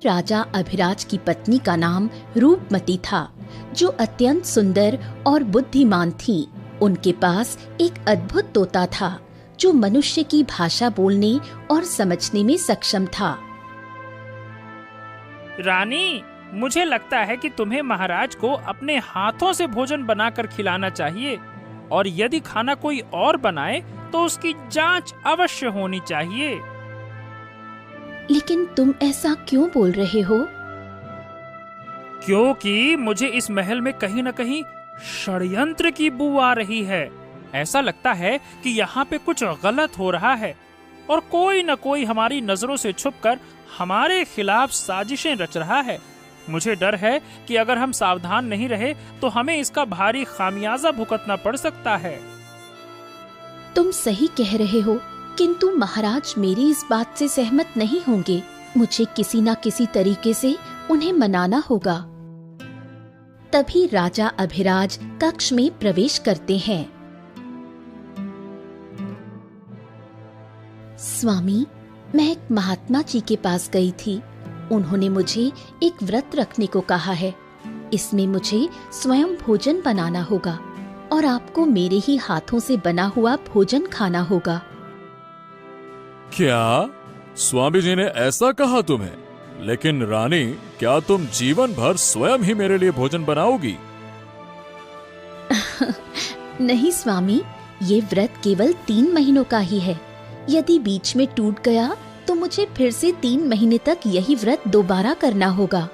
राजा अभिराज की पत्नी का नाम रूपमती था, जो अत्यंत सुंदर और बुद्धिमान थी। उनके पास एक अद्भुत तोता था, जो मनुष्य की भाषा बोलने और समझने में सक्षम था। रानी, मुझे लगता है कि तुम्हें महाराज को अपने हाथों से भोजन बनाकर खिलाना चाहिए, और यदि खाना कोई और बनाए तो उसकी जांच अवश्य होनी चाहिए। लेकिन तुम ऐसा क्यों बोल रहे हो? क्योंकि मुझे इस महल में कहीं न कहीं षड्यंत्र की बू आ रही है। ऐसा लगता है कि यहाँ पे कुछ गलत हो रहा है, और कोई न कोई हमारी नजरों से छुपकर हमारे खिलाफ साजिशें रच रहा है। मुझे डर है कि अगर हम सावधान नहीं रहे तो हमें इसका भारी खामियाजा भुगतना पड़ सकता है। तुम सही कह रहे हो, किंतु महाराज मेरी इस बात से सहमत नहीं होंगे। मुझे किसी न किसी तरीके से उन्हें मनाना होगा। तभी राजा अभिराज कक्ष में प्रवेश करते हैं। स्वामी, मैं एक महात्मा जी के पास गई थी। उन्होंने मुझे एक व्रत रखने को कहा है। इसमें मुझे स्वयं भोजन बनाना होगा और आपको मेरे ही हाथों से बना हुआ भोजन खाना होगा। क्या स्वामी जी ने ऐसा कहा तुम्हें? लेकिन रानी, क्या तुम जीवन भर स्वयं ही मेरे लिए भोजन बनाओगी? नहीं स्वामी, ये व्रत केवल 3 महीनों का ही है। यदि बीच में टूट गया तो मुझे फिर से 3 महीने तक यही व्रत दोबारा करना होगा।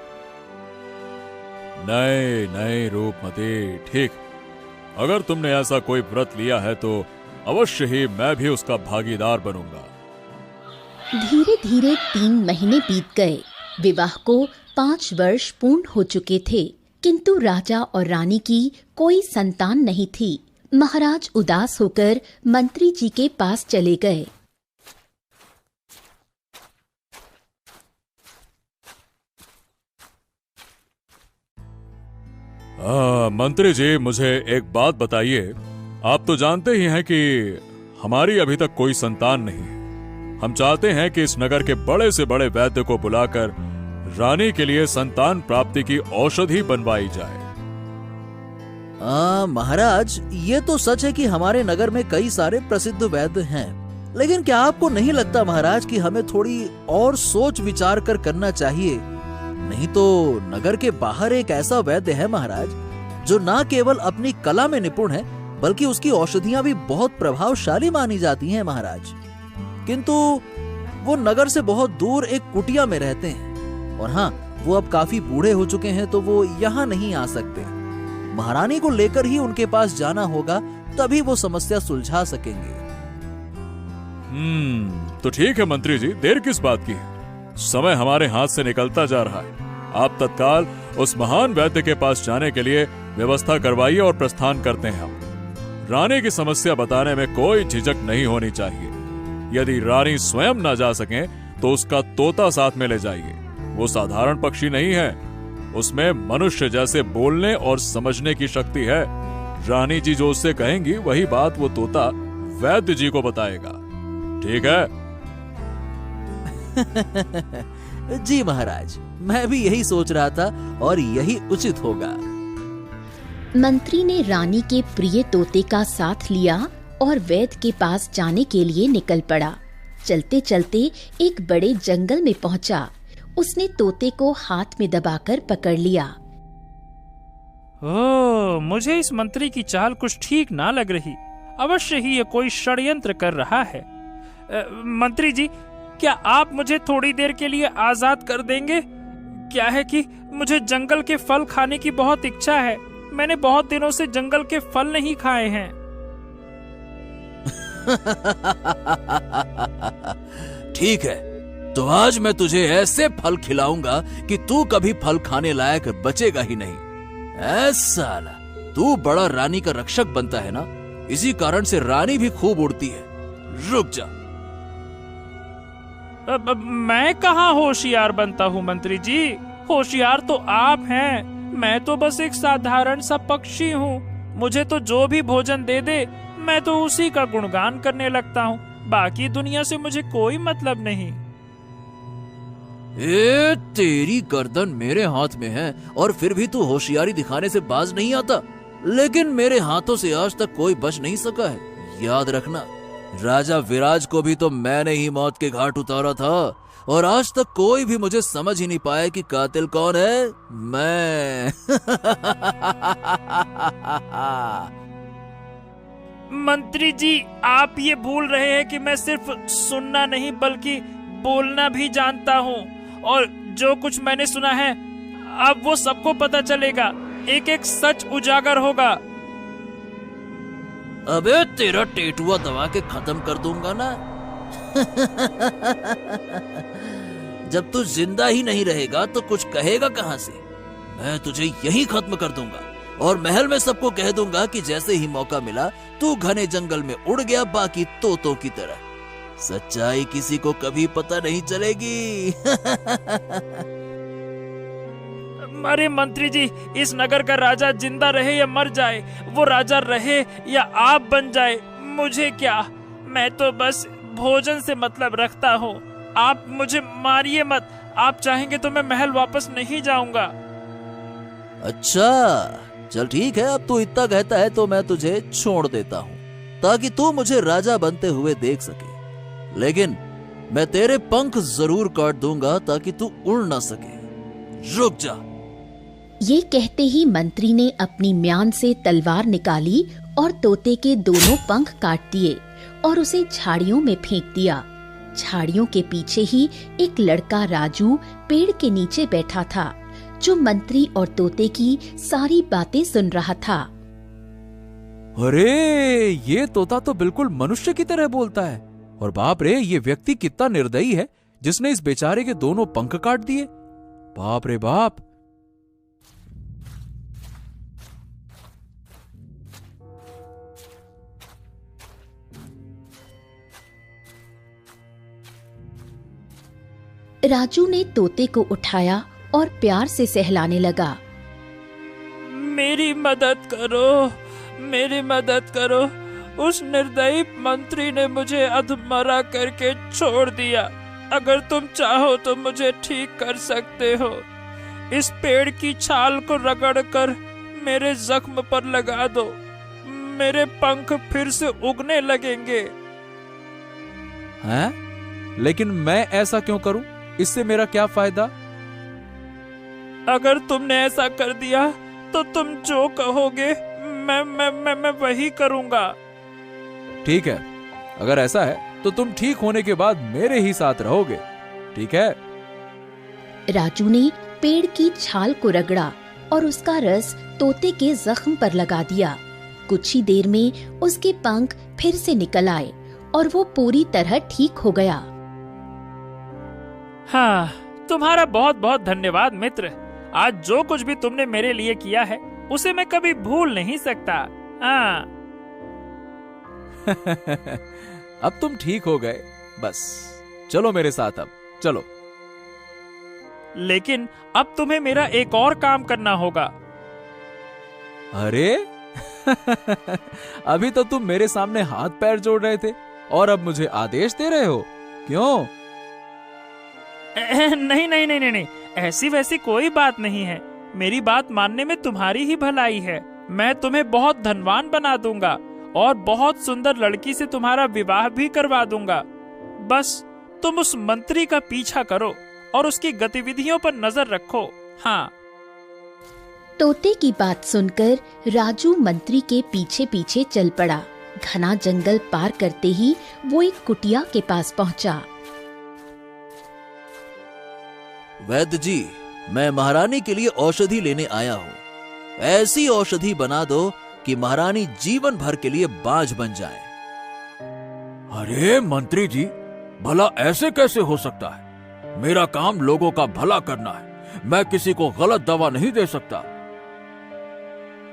नहीं नहीं रूपमती, ठीक। अगर तुमने ऐसा कोई व्रत लिया है तो अवश्य ही मैं भी उसका भागीदार बनूंगा। धीरे धीरे 3 महीने बीत गए। विवाह को 5 वर्ष पूर्ण हो चुके थे, किंतु राजा और रानी की कोई संतान नहीं थी। महाराज उदास होकर मंत्री जी के पास चले गए। मंत्री जी, मुझे एक बात बताइए। आप तो जानते ही हैं कि हमारी अभी तक कोई संतान नहीं है। हम चाहते हैं कि इस नगर के बड़े से बड़े वैद्य को बुलाकर रानी के लिए संतान प्राप्ति की औषधि बनवाई जाए। महाराज, ये तो सच है कि हमारे नगर में कई सारे प्रसिद्ध वैद्य हैं, लेकिन क्या आपको नहीं लगता महाराज कि हमें थोड़ी और सोच विचार कर करना चाहिए? नहीं तो नगर के बाहर एक ऐसा वैद्य है महाराज, जो न केवल अपनी कला में निपुण है, बल्कि उसकी औषधियां भी बहुत प्रभावशाली मानी जाती हैं महाराज। किंतु वो नगर से बहुत दूर एक कुटिया में रहते हैं, और हाँ, वो अब काफी बूढ़े हो चुके हैं, तो वो यहाँ नहीं आ सकते। महारानी को लेकर ही उनके पास जाना होगा, तभी वो समस्या सुलझा सकेंगे। तो ठीक है मंत्री जी, देर किस बात की है? समय हमारे हाथ से निकलता जा रहा है। आप तत्काल उस महान वैद्य के पास जाने के लिए व्यवस्था करवाइए और प्रस्थान करते हैं हम। रानी की समस्या बताने में कोई झिझक नहीं होनी चाहिए। यदि रानी स्वयं ना जा सके तो उसका तोता साथ में ले जाइए। वो साधारण पक्षी नहीं है, उसमें मनुष्य जैसे बोलने और समझने की शक्ति है। रानी जी जो उससे कहेंगी वही बात वो तोता वैद्य जी को बताएगा। ठीक है? जी महाराज, मैं भी यही सोच रहा था और यही उचित होगा। मंत्री ने रानी के प्रिय तोते का साथ लिया और वैद्य के पास जाने के लिए निकल पड़ा। चलते चलते एक बड़े जंगल में पहुंचा। उसने तोते को हाथ में दबाकर पकड़ लिया। मुझे इस मंत्री की चाल कुछ ठीक ना लग रही। अवश्य ही ये कोई षड्यंत्र कर रहा है। मंत्री जी, क्या आप मुझे थोड़ी देर के लिए आजाद कर देंगे? क्या है कि मुझे जंगल के फल खाने की बहुत इच्छा है। मैंने बहुत दिनों से जंगल के फल नहीं खाए हैं। ठीक है, तो आज मैं तुझे ऐसे फल खिलाऊंगा कि तू कभी फल खाने लायक बचेगा ही नहीं। ऐसा ना, तू बड़ा रानी का रक्षक बनता है ना, इसी कारण से रानी भी खूब उड़ती है। रुक जा। मैं कहाँ होशियार बनता हूँ मंत्री जी? होशियार तो आप हैं। मैं तो बस एक साधारण सा पक्षी हूँ। मुझे तो जो भी भोजन दे दे, मैं तो उसी का गुणगान करने लगता हूँ। बाकी दुनिया से मुझे कोई मतलब नहीं। तेरी गर्दन मेरे हाथ में है और फिर भी तू होशियारी दिखाने से बाज नहीं आता। लेकिन मेरे हाथों से आज तक कोई बच नहीं सका है। याद रखना, राजा विराज को भी तो मैंने ही मौत के घाट उतारा था और आज तक कोई भी मुझे समझ ही नहीं पाया कि कातिल कौन है। मैं मंत्री जी, आप ये भूल रहे हैं कि मैं सिर्फ सुनना नहीं बल्कि बोलना भी जानता हूँ, और जो कुछ मैंने सुना है अब वो सबको पता चलेगा। एक एक सच उजागर होगा। अबे तेरा टेटुआ दबा के खत्म कर दूंगा ना। जब तू जिंदा ही नहीं रहेगा तो कुछ कहेगा कहां से। मैं तुझे यहीं खत्म कर दूंगा और महल में सबको कह दूंगा कि जैसे ही मौका मिला तू घने जंगल में उड़ गया बाकी तोतों की तरह। सच्चाई किसी को कभी पता नहीं चलेगी। अरे मंत्री जी, इस नगर का राजा जिंदा रहे या मर जाए, वो राजा रहे या आप बन जाए, मुझे क्या। मैं तो बस भोजन से मतलब रखता हूँ। आप मुझे मारिए मत। आप चाहेंगे तो मैं महल वापस नहीं जाऊंगा। अच्छा चल ठीक है, अब तू इतना कहता है तो मैं तुझे छोड़ देता हूँ ताकि तू मुझे राजा बनते हुए देख सके। लेकिन मैं तेरे पंख जरूर काट दूंगा ताकि तू उड़ ना सके। रुक जा। ये कहते ही मंत्री ने अपनी म्यान से तलवार निकाली और तोते के दोनों पंख काट दिए और उसे झाड़ियों में फेंक दिया। झाड़ियों के पीछे ही एक लड़का राजू पेड़ के नीचे बैठा था, जो मंत्री और तोते की सारी बातें सुन रहा था। अरे ये तोता तो बिल्कुल मनुष्य की तरह बोलता है, और बाप रे ये व्यक्ति कितना निर्दयी है जिसने इस बेचारे के दोनों पंख काट दिए। बाप रे बाप। राजू ने तोते को उठाया और प्यार से सहलाने लगा। मेरी मदद करो, मेरी मदद करो। उस निर्दयी मंत्री ने मुझे अधमरा करके छोड़ दिया। अगर तुम चाहो तो मुझे ठीक कर सकते हो। इस पेड़ की छाल को रगड़कर मेरे जख्म पर लगा दो। मेरे पंख फिर से उगने लगेंगे। हैं? लेकिन मैं ऐसा क्यों करूं? इससे मेरा क्या फायदा? अगर तुमने ऐसा कर दिया तो तुम जो कहोगे मैं वही करूंगा। ठीक है, अगर ऐसा है तो तुम ठीक होने के बाद मेरे ही साथ रहोगे, ठीक है? राजू ने पेड़ की छाल को रगड़ा और उसका रस तोते के जख्म पर लगा दिया। कुछ ही देर में उसके पंख फिर से निकल आए और वो पूरी तरह ठीक हो गया। हाँ, तुम्हारा बहुत बहुत धन्यवाद मित्र। आज जो कुछ भी तुमने मेरे लिए किया है उसे मैं कभी भूल नहीं सकता। हाँ। अब तुम ठीक हो गए, बस चलो मेरे साथ, अब चलो। लेकिन अब तुम्हें मेरा एक और काम करना होगा। अरे अभी तो तुम मेरे सामने हाथ पैर जोड़ रहे थे और अब मुझे आदेश दे रहे हो, क्यों? नहीं नहीं नहीं नहीं, ऐसी वैसी कोई बात नहीं है। मेरी बात मानने में तुम्हारी ही भलाई है। मैं तुम्हें बहुत धनवान बना दूंगा और बहुत सुंदर लड़की से तुम्हारा विवाह भी करवा दूंगा। बस तुम उस मंत्री का पीछा करो और उसकी गतिविधियों पर नजर रखो। हाँ। तोते की बात सुनकर राजू मंत्री के पीछे पीछे चल पड़ा। घना जंगल पार करते ही वो एक कुटिया के पास पहुंचा। वैद्य जी, मैं महारानी के लिए औषधि लेने आया हूँ। ऐसी औषधि बना दो कि महारानी जीवन भर के लिए बाज बन जाए। अरे मंत्री जी, भला ऐसे कैसे हो सकता है? मेरा काम लोगों का भला करना है। मैं किसी को गलत दवा नहीं दे सकता।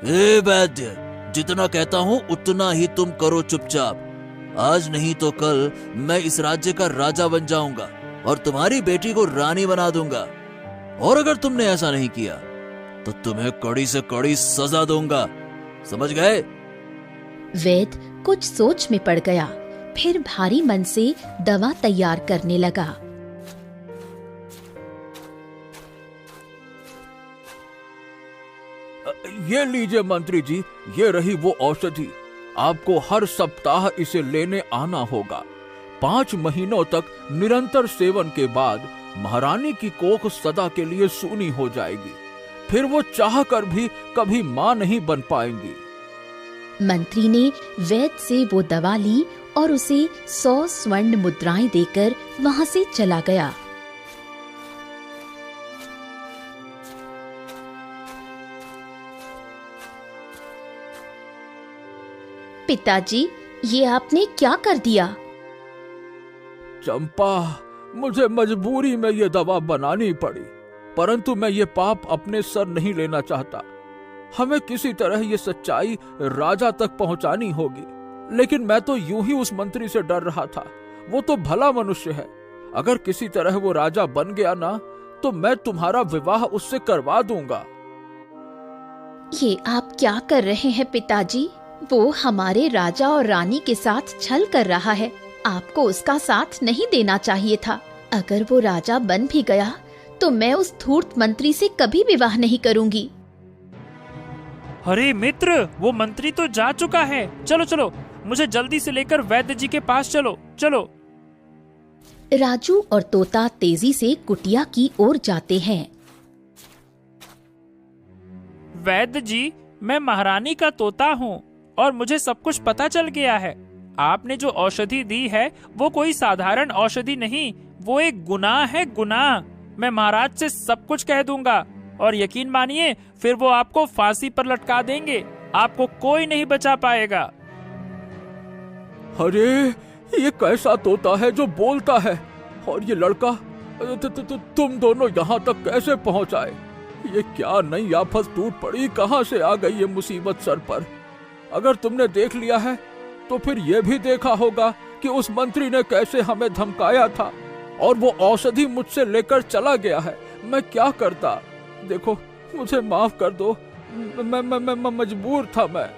ए वैद्य, जितना कहता हूँ उतना ही तुम करो चुपचाप। आज नहीं तो कल मैं इस राज्य का राजा बन जाऊंगा और तुम्हारी बेटी को रानी बना दूंगा। और अगर तुमने ऐसा नहीं किया तो तुम्हें कड़ी से कड़ी सजा दूंगा, समझ गए? वैद्य कुछ सोच में पड़ गया, फिर भारी मन से दवा तैयार करने लगा। ये लीजिए मंत्री जी, ये रही वो औषधि। आपको हर सप्ताह इसे लेने आना होगा। 5 महीनों तक निरंतर सेवन के बाद महारानी की कोख सदा के लिए सूनी हो जाएगी। फिर वो चाह कर भी कभी मां नहीं बन पाएंगी। मंत्री ने वैद्य से वो दवा ली और उसे 100 स्वर्ण मुद्राएं देकर वहां से चला गया। पिताजी, ये आपने क्या कर दिया? चंपा, मुझे मजबूरी में ये दवा बनानी पड़ी, परंतु मैं ये पाप अपने सर नहीं लेना चाहता। हमें किसी तरह ये सच्चाई राजा तक पहुंचानी होगी। लेकिन मैं तो यूं ही उस मंत्री से डर रहा था। वो तो भला मनुष्य है। अगर किसी तरह वो राजा बन गया ना, तो मैं तुम्हारा विवाह उससे करवा दूंगा। ये आप क्या कर रहे हैं पिताजी? वो हमारे राजा और रानी के साथ छल कर रहा है। आपको उसका साथ नहीं देना चाहिए था। अगर वो राजा बन भी गया तो मैं उस धूर्त मंत्री से कभी विवाह नहीं करूंगी। अरे मित्र, वो मंत्री तो जा चुका है। चलो चलो, मुझे जल्दी से लेकर वैद्य जी के पास चलो। चलो। राजू और तोता तेजी से कुटिया की ओर जाते हैं। वैद्य जी, मैं महारानी का तोता हूँ और मुझे सब कुछ पता चल गया है। आपने जो औषधि दी है वो कोई साधारण औषधि नहीं, वो एक गुनाह है, गुनाह। मैं महाराज से सब कुछ कह दूंगा और यकीन मानिए फिर वो आपको फांसी पर लटका देंगे। आपको कोई नहीं बचा पाएगा। अरे, ये कैसा तोता है जो बोलता है? और ये लड़का तुम दोनों यहाँ तक कैसे पहुँच आए? ये क्या नई आफत टूट पड़ी? कहाँ से आ गई ये मुसीबत सर पर? अगर तुमने देख लिया है तो फिर यह भी देखा होगा कि उस मंत्री ने कैसे हमें धमकाया था और वो औषधि मुझसे लेकर चला गया है। मैं क्या करता? देखो, मुझे माफ कर दो। मैं मजबूर था। मैं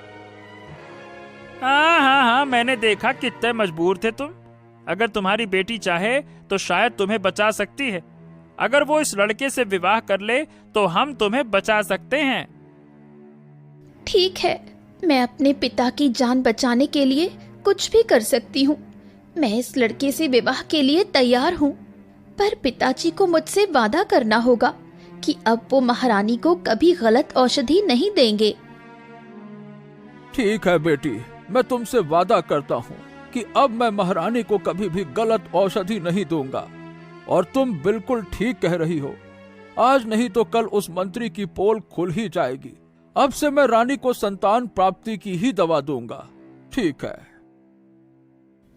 हाँ, मैंने देखा कितने मजबूर थे तुम। अगर तुम्हारी बेटी चाहे तो शायद तुम्हें बचा सकती है। अगर वो इस लड़के से विवाह कर ले तो हम तुम्हें बचा सकते हैं। ठीक है, मैं अपने पिता की जान बचाने के लिए कुछ भी कर सकती हूँ। मैं इस लड़के से विवाह के लिए तैयार हूँ, पर पिताजी को मुझसे वादा करना होगा कि अब वो महारानी को कभी गलत औषधि नहीं देंगे। ठीक है बेटी, मैं तुमसे वादा करता हूँ कि अब मैं महारानी को कभी भी गलत औषधि नहीं दूंगा। और तुम बिल्कुल ठीक कह रही हो। आज नहीं तो कल उस मंत्री की पोल खुल ही जाएगी। अब से मैं रानी को संतान प्राप्ति की ही दवा दूंगा। ठीक है।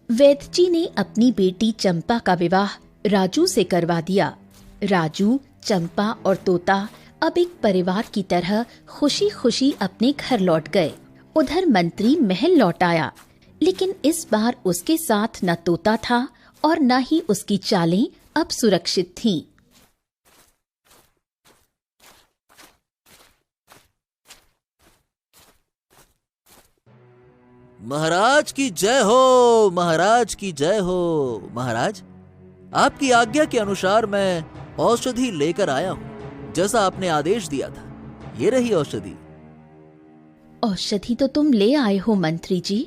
वैद्य जी ने अपनी बेटी चंपा का विवाह राजू से करवा दिया। राजू, चंपा और तोता अब एक परिवार की तरह खुशी खुशी अपने घर लौट गए। उधर मंत्री महल लौट आया, लेकिन इस बार उसके साथ न तोता था और न ही उसकी चालें अब सुरक्षित थीं। महाराज की जय हो, महाराज की जय हो। महाराज, आपकी आज्ञा के अनुसार मैं औषधि लेकर आया हूँ, जैसा आपने आदेश दिया था। ये रही औषधि। औषधि तो तुम ले आए हो मंत्री जी,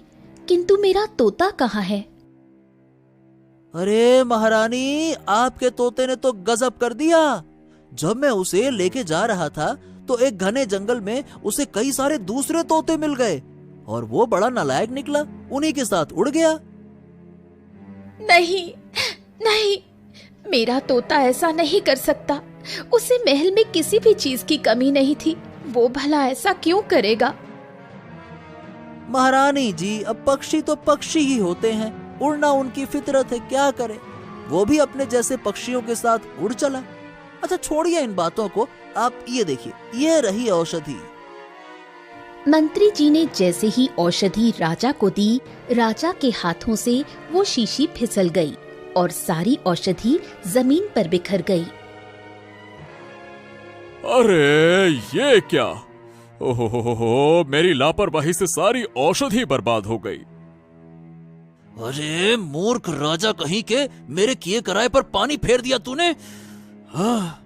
किंतु मेरा तोता कहाँ है? अरे महारानी, आपके तोते ने तो गजब कर दिया। जब मैं उसे लेके जा रहा था तो एक घने जंगल में उसे कई सारे दूसरे तोते मिल गए और वो बड़ा नालायक निकला, उन्हीं के साथ उड़ गया। नहीं नहीं, मेरा तोता ऐसा नहीं कर सकता। उसे महल में किसी भी चीज की कमी नहीं थी। वो भला ऐसा क्यों करेगा? महारानी जी, अब पक्षी तो पक्षी ही होते हैं, उड़ना उनकी फितरत है, क्या करे। वो भी अपने जैसे पक्षियों के साथ उड़ चला। अच्छा, छोड़िए इन बातों को, आप ये देखिए, ये रही औषधि। मंत्री जी ने जैसे ही औषधि राजा को दी, राजा के हाथों से वो शीशी फिसल गई और सारी औषधि जमीन पर बिखर गई। अरे ये क्या? ओहो, मेरी लापरवाही से सारी औषधि बर्बाद हो गई। अरे मूर्ख राजा कहीं के, मेरे किए कराए पर पानी फेर दिया तूने। हाँ।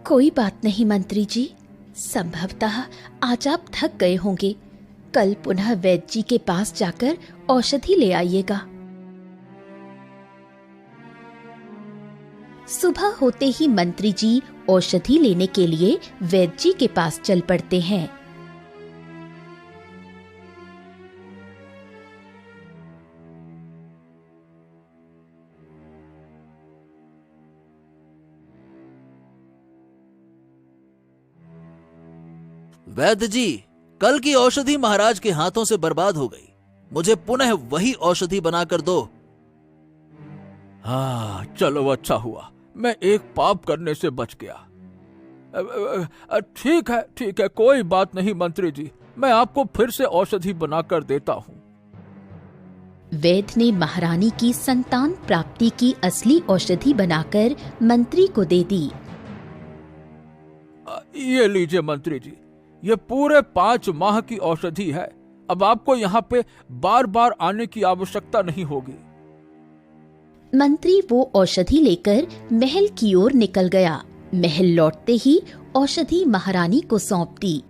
कोई बात नहीं मंत्री जी, संभवतः आज आप थक गए होंगे। कल पुनः वैद्य जी के पास जाकर औषधि ले आइएगा। सुबह होते ही मंत्री जी औषधि लेने के लिए वैद्य जी के पास चल पड़ते हैं। वैद्य जी, कल की औषधि महाराज के हाथों से बर्बाद हो गई। मुझे पुनः वही औषधि बनाकर दो। हाँ, चलो अच्छा हुआ, मैं एक पाप करने से बच गया। ठीक है, कोई बात नहीं मंत्री जी, मैं आपको फिर से औषधि बनाकर देता हूँ। वैद्य ने महारानी की संतान प्राप्ति की असली औषधि बनाकर मंत्री को दे दी। ये लीजिए मंत्री जी, ये पूरे 5 माह की औषधि है। अब आपको यहाँ पे बार बार आने की आवश्यकता नहीं होगी। मंत्री वो औषधि लेकर महल की ओर निकल गया। महल लौटते ही औषधि महारानी को सौंप दी।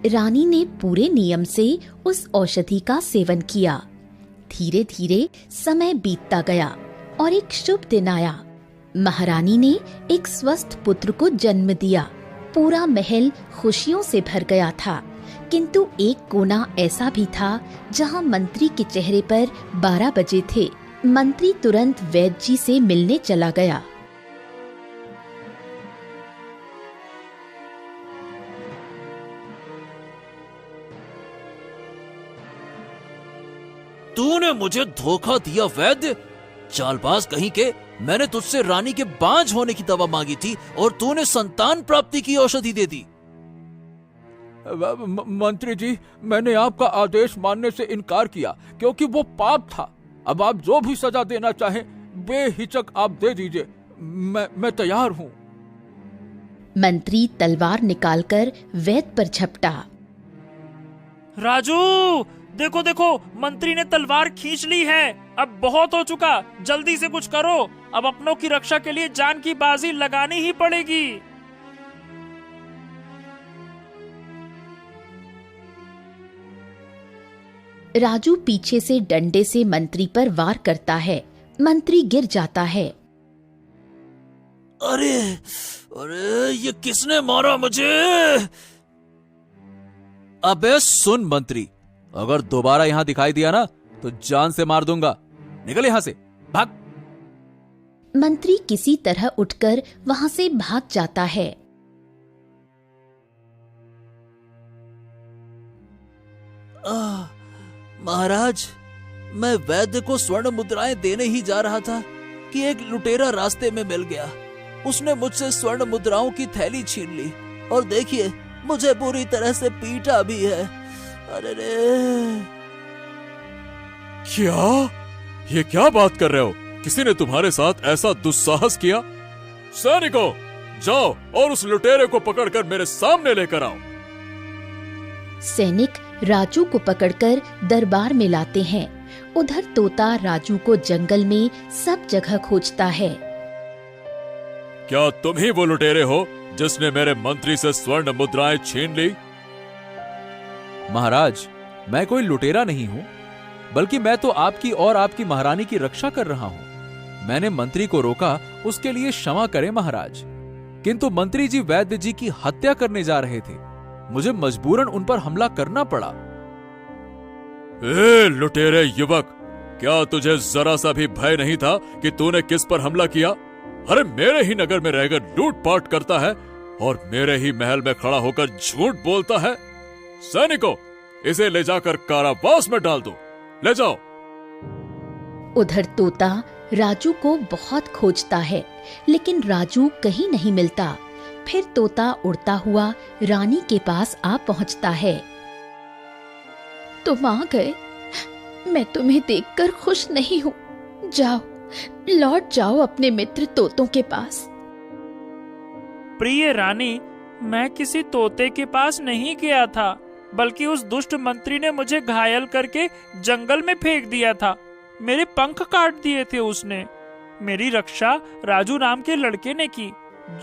रानी ने पूरे नियम से उस औषधि का सेवन किया। धीरे धीरे समय बीतता गया और एक शुभ दिन आया। महारानी ने एक स्वस्थ पुत्र को जन्म दिया। पूरा महल खुशियों से भर गया था, किंतु एक कोना ऐसा भी था जहां मंत्री के चेहरे पर 12 बजे थे। मंत्री तुरंत वैद्य जी से मिलने चला गया। तूने मुझे धोखा दिया वैद्य, चालबाज कहीं के। मैंने तुझसे रानी के बांझ होने की दवा मांगी थी और तूने संतान प्राप्ति की औषधि दे दी। मंत्री जी, मैंने आपका आदेश मानने से इनकार किया क्योंकि वो पाप था। अब आप जो भी सजा देना चाहें बेहिचक आप दे दीजिए, मैं तैयार हूँ। मंत्री तलवार निकालकर वैद्य पर झपटा। राजू, देखो देखो, मंत्री ने तलवार खींच ली है। अब बहुत हो चुका, जल्दी से कुछ करो। अब अपनों की रक्षा के लिए जान की बाजी लगानी ही पड़ेगी। राजू पीछे से डंडे से मंत्री पर वार करता है। मंत्री गिर जाता है। अरे अरे, ये किसने मारा मुझे? अबे सुन मंत्री, अगर दोबारा यहाँ दिखाई दिया ना तो जान से मार दूंगा। निकल यहाँ से, भाग। मंत्री किसी तरह उठकर वहां से भाग जाता है। महाराज, मैं वैद्य को स्वर्ण मुद्राएं देने ही जा रहा था कि एक लुटेरा रास्ते में मिल गया। उसने मुझसे स्वर्ण मुद्राओं की थैली छीन ली और देखिए, मुझे बुरी तरह से पीटा भी है। अरे रे! क्या? ये क्या बात कर रहे हो? किसी ने तुम्हारे साथ ऐसा दुस्साहस किया? सैनिकों, जाओ और उस लुटेरे को पकड़कर मेरे सामने लेकर आओ। सैनिक राजू को पकड़कर दरबार में लाते हैं। उधर तोता राजू को जंगल में सब जगह खोजता है। क्या तुम ही वो लुटेरे हो जिसने मेरे मंत्री से स्वर्ण मुद्राएं छीन ली? महाराज, मैं कोई लुटेरा नहीं हूँ, बल्कि मैं तो आपकी और आपकी महारानी की रक्षा कर रहा हूँ। मैंने मंत्री को रोका, उसके लिए क्षमा करें महाराज। किंतु मंत्री जी वैद्य जी की हत्या करने जा रहे थे। मुझे मजबूरन उन पर हमला करना पड़ा। ए लुटेरे युवक, क्या तुझे जरा सा भी भय नहीं था कि तूने किस पर हमला किया? अरे मेरे ही नगर में रहकर लूटपाट करता है और मेरे ही महल में खड़ा होकर झूठ बोलता है। सैनिकों, इसे ले जाकर कारावास में डाल दो। ले जाओ। उधर तोता राजू को बहुत खोजता है, लेकिन राजू कहीं नहीं मिलता। फिर तोता उड़ता हुआ रानी के पास आ पहुंचता है। तुम आ गए। मैं तुम्हें देखकर खुश नहीं हूँ। जाओ, लौट जाओ अपने मित्र तोतों के पास। प्रिय रानी, मैं किसी तोते के पास नहीं गया था, बल्कि उस दुष्ट मंत्री ने मुझे घायल करके जंगल में फेंक दिया था। मेरे पंख काट दिए थे उसने। मेरी रक्षा राजू नाम के लड़के ने की,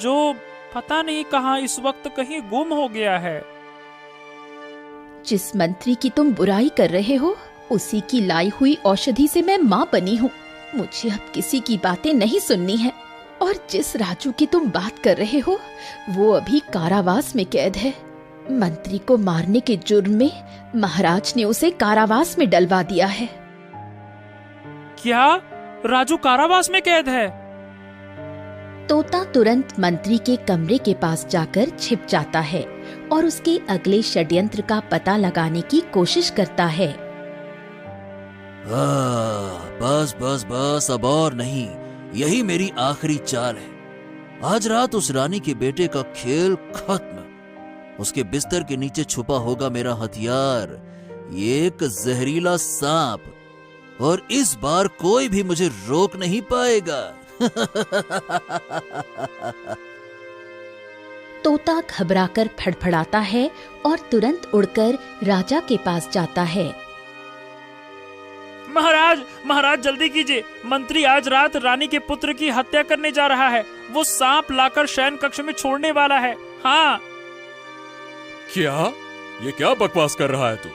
जो पता नहीं कहाँ इस वक्त कहीं गुम हो गया है। जिस मंत्री की तुम बुराई कर रहे हो, उसी की लाई हुई औषधि से मैं माँ बनी हूँ। मुझे अब किसी की बातें नहीं सुननी है। और जिस राजू की तुम बात कर रहे हो, वो अभी कारावास में कैद है। मंत्री को मारने के जुर्म में महाराज ने उसे कारावास में डलवा दिया है। क्या राजू कारावास में कैद है? तोता तुरंत मंत्री के कमरे के पास जाकर छिप जाता है और उसके अगले षड्यंत्र का पता लगाने की कोशिश करता है। बस बस बस, अब और नहीं, यही मेरी आखिरी चाल है। आज रात उस रानी के बेटे का खेल खत्म। उसके बिस्तर के नीचे छुपा होगा मेरा हथियार, एक जहरीला सांप, और इस बार कोई भी मुझे रोक नहीं पाएगा। तोता घबराकर फड़फड़ाता है और तुरंत उड़कर राजा के पास जाता है। महाराज, महाराज जल्दी कीजिए, मंत्री आज रात रानी के पुत्र की हत्या करने जा रहा है। वो सांप लाकर शयन कक्ष में छोड़ने वाला है। हाँ। क्या? ये क्या बकवास कर रहा है तू?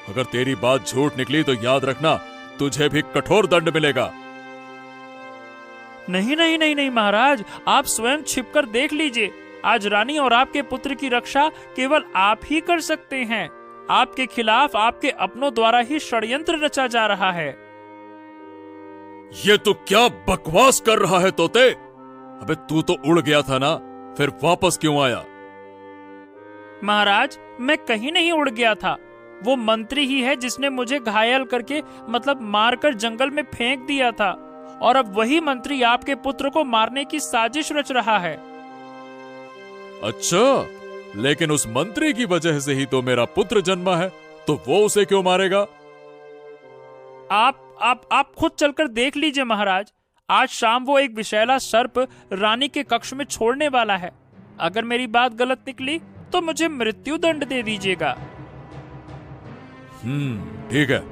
अगर तेरी बात झूठ निकली तो याद रखना, तुझे भी कठोर दंड मिलेगा। नहीं नहीं नहीं नहीं महाराज, आप स्वयं छिपकर देख लीजिए। आज रानी और आपके पुत्र की रक्षा केवल आप ही कर सकते हैं। आपके खिलाफ आपके अपनों द्वारा ही षड्यंत्र रचा जा रहा है। ये तू क्या बकवास कर रहा है तोते? अबे तू तो उड़ गया था ना, फिर वापस क्यों आया? महाराज, मैं कहीं नहीं उड़ गया था। वो मंत्री ही है जिसने मुझे घायल करके, मतलब मारकर जंगल में फेंक दिया था, और अब वही मंत्री आपके पुत्र को मारने की साजिश रच रहा है। अच्छा, लेकिन उस मंत्री की वजह से ही तो मेरा पुत्र जन्मा है, तो वो उसे क्यों मारेगा? आप खुद चलकर देख लीजिए महाराज। आज शाम वो एक विषैला सर्प रानी के कक्ष में छोड़ने वाला है। अगर मेरी बात गलत निकली तो मुझे मृत्यु दंड दे दीजिएगा। ठीक है,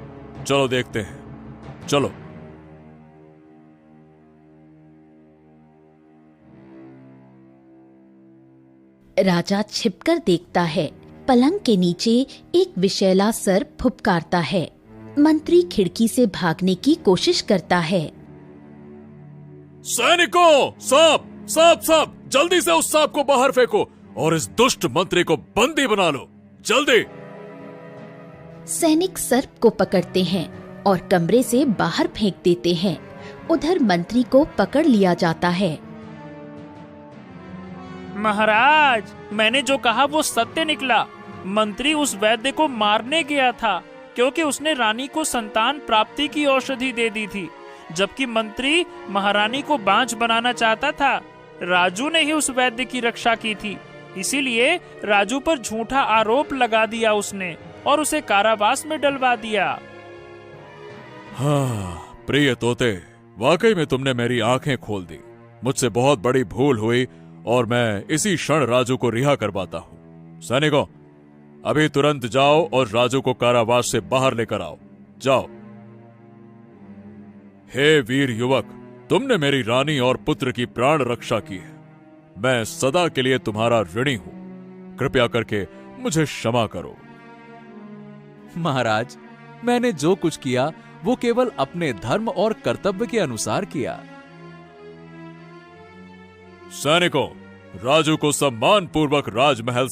चलो देखते हैं, चलो। राजा छिपकर देखता है। पलंग के नीचे एक विषैला सर्प फुफकारता है। मंत्री खिड़की से भागने की कोशिश करता है। सैनिकों, सांप सांप सांप, जल्दी से उस सांप को बाहर फेंको और इस दुष्ट मंत्री को बंदी बना लो, जल्दी। सैनिक सर्प को पकड़ते हैं और कमरे से बाहर फेंक देते हैं। उधर मंत्री को पकड़ लिया जाता है। महाराज, मैंने जो कहा वो सत्य निकला। मंत्री उस वैद्य को मारने गया था क्योंकि उसने रानी को संतान प्राप्ति की औषधि दे दी थी, जबकि मंत्री महारानी को बांझ बनाना चाहता था। राजू ने ही उस वैद्य की रक्षा की थी, इसीलिए राजू पर झूठा आरोप लगा दिया उसने और उसे कारावास में डलवा दिया। हाँ प्रिय तोते, वाकई में तुमने मेरी आंखें खोल दी। मुझसे बहुत बड़ी भूल हुई और मैं इसी क्षण राजू को रिहा करवाता हूँ। सैनिकों, अभी तुरंत जाओ और राजू को कारावास से बाहर लेकर आओ, जाओ। हे वीर युवक, तुमने मेरी रानी और पुत्र की प्राण रक्षा की है। मैं सदा के लिए तुम्हारा ऋणी हूं। कृपया करके मुझे क्षमा करो। महाराज, मैंने जो कुछ किया वो केवल अपने धर्म और कर्तव्य के अनुसार किया। सैनिकों, राजू को सम्मान पूर्वक राजमहल